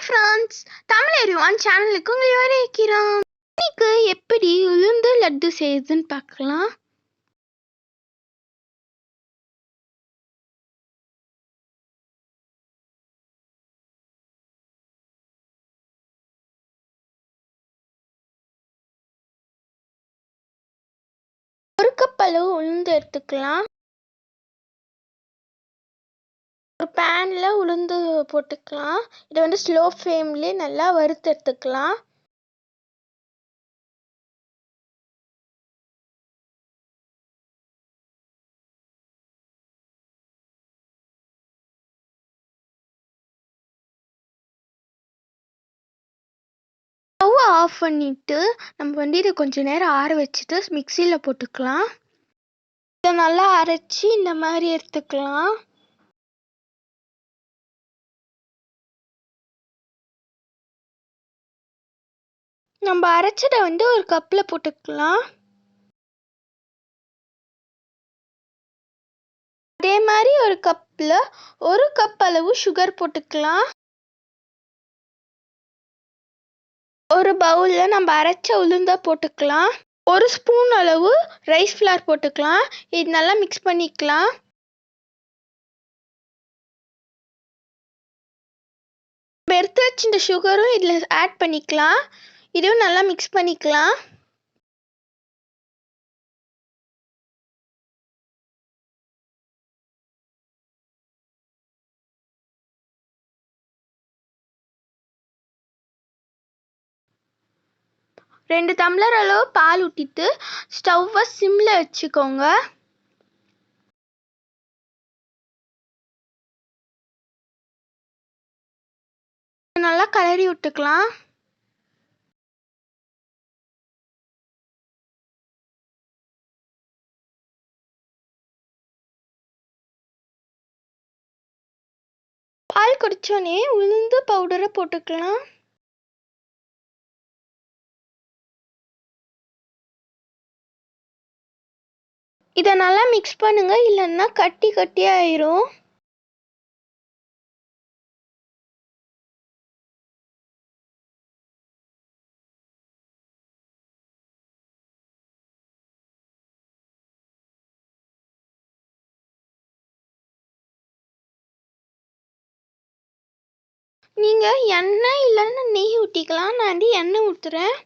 Friends, Tamil everyone சேனலுக்கு உங்களை வரவேற்கிறோம். இன்னைக்கு எப்படி உளுந்து லட்டு செய்யுதுன்னு பார்க்கலாம். ஒரு கப் அளவு உளுந்து எடுத்துக்கலாம். ஒரு பேன்ல உளுந்து போட்டுக்கலாம். இதை ஸ்லோ ஃப்ளேம்லேயே நல்லா வறுத்து எடுத்துக்கலாம். ஸ்டவ் ஆஃப் பண்ணிட்டு நம்ம இதை கொஞ்ச நேரம் ஆற வச்சுட்டு மிக்சியில் போட்டுக்கலாம். இதை நல்லா அரைச்சி இந்த மாதிரி எடுத்துக்கலாம். நம்ம அரைச்சதை ஒரு கப்பில் போட்டுக்கலாம். அதே மாதிரி ஒரு கப்பில் ஒரு கப் அளவு சுகர் போட்டுக்கலாம். ஒரு பவுலில் நம்ம அரைச்ச உளுந்த போட்டுக்கலாம். ஒரு ஸ்பூன் அளவு ரைஸ் ஃப்ளார் போட்டுக்கலாம். இது நல்லா மிக்ஸ் பண்ணிக்கலாம். எடுத்து வச்சு இந்த சுகரும் இதில் ஆட் பண்ணிக்கலாம். இதுவும் நல்லா மிக்ஸ் பண்ணிக்கலாம். ரெண்டு டம்ளர் அளவு பால் ஊற்றிட்டு ஸ்டவ்வை சிம்மில் வச்சுக்கோங்க. நல்லா கலரி விட்டுக்கலாம். பால் குடிச்சோடனே உளுந்து பவுடரை போட்டுக்கலாம். இதை நல்லா மிக்ஸ் பண்ணுங்க, இல்லைன்னா கட்டி கட்டியாயிரும். நீங்கள் எண்ணெய் இல்லைன்னா நெய் ஊற்றிக்கலாம். நான் எண்ணெய் ஊற்றுறேன்.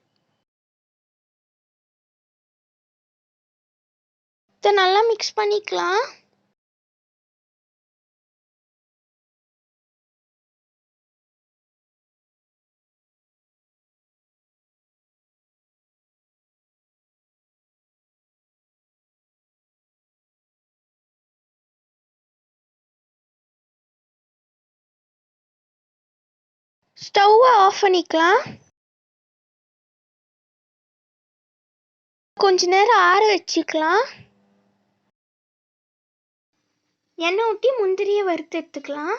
இதை நல்லா மிக்ஸ் பண்ணிக்கலாம். ஸ்டவ்வை ஆஃப் பண்ணிக்கலாம். கொஞ்ச நேரம் ஆற வச்சுக்கலாம். எண்ணெய் ஊற்றி முந்திரியை வறுத்து எடுத்துக்கலாம்.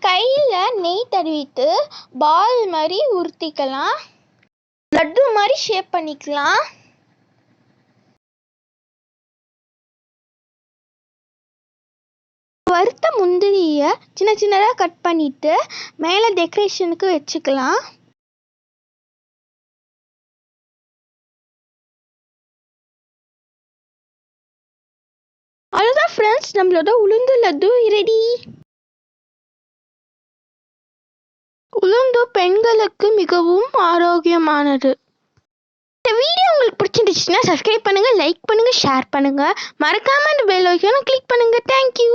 கையில் நெய் தடவிட்டு பால் மாதிரி உருட்டிக்கலாம். லட்டு மாதிரி ஷேப் பண்ணிக்கலாம். வறுத்த முந்திரியை சின்ன சின்னதாக கட் பண்ணிட்டு மேலே டெக்கரேஷனுக்கு வச்சுக்கலாம். அவ்வளோதான் ஃப்ரெண்ட்ஸ், நம்மளோட உளுந்து லட்டு ரெடி. உளுந்து பெண்களுக்கு மிகவும் ஆரோக்கியமானது. இந்த வீடியோ உங்களுக்கு பிடிச்சிருந்துச்சுன்னா சப்ஸ்கிரைப் பண்ணுங்க, லைக் பண்ணுங்க, ஷேர் பண்ணுங்க. மறக்காம இந்த பெல் ஐகானை கிளிக் பண்ணுங்க. தேங்க்யூ.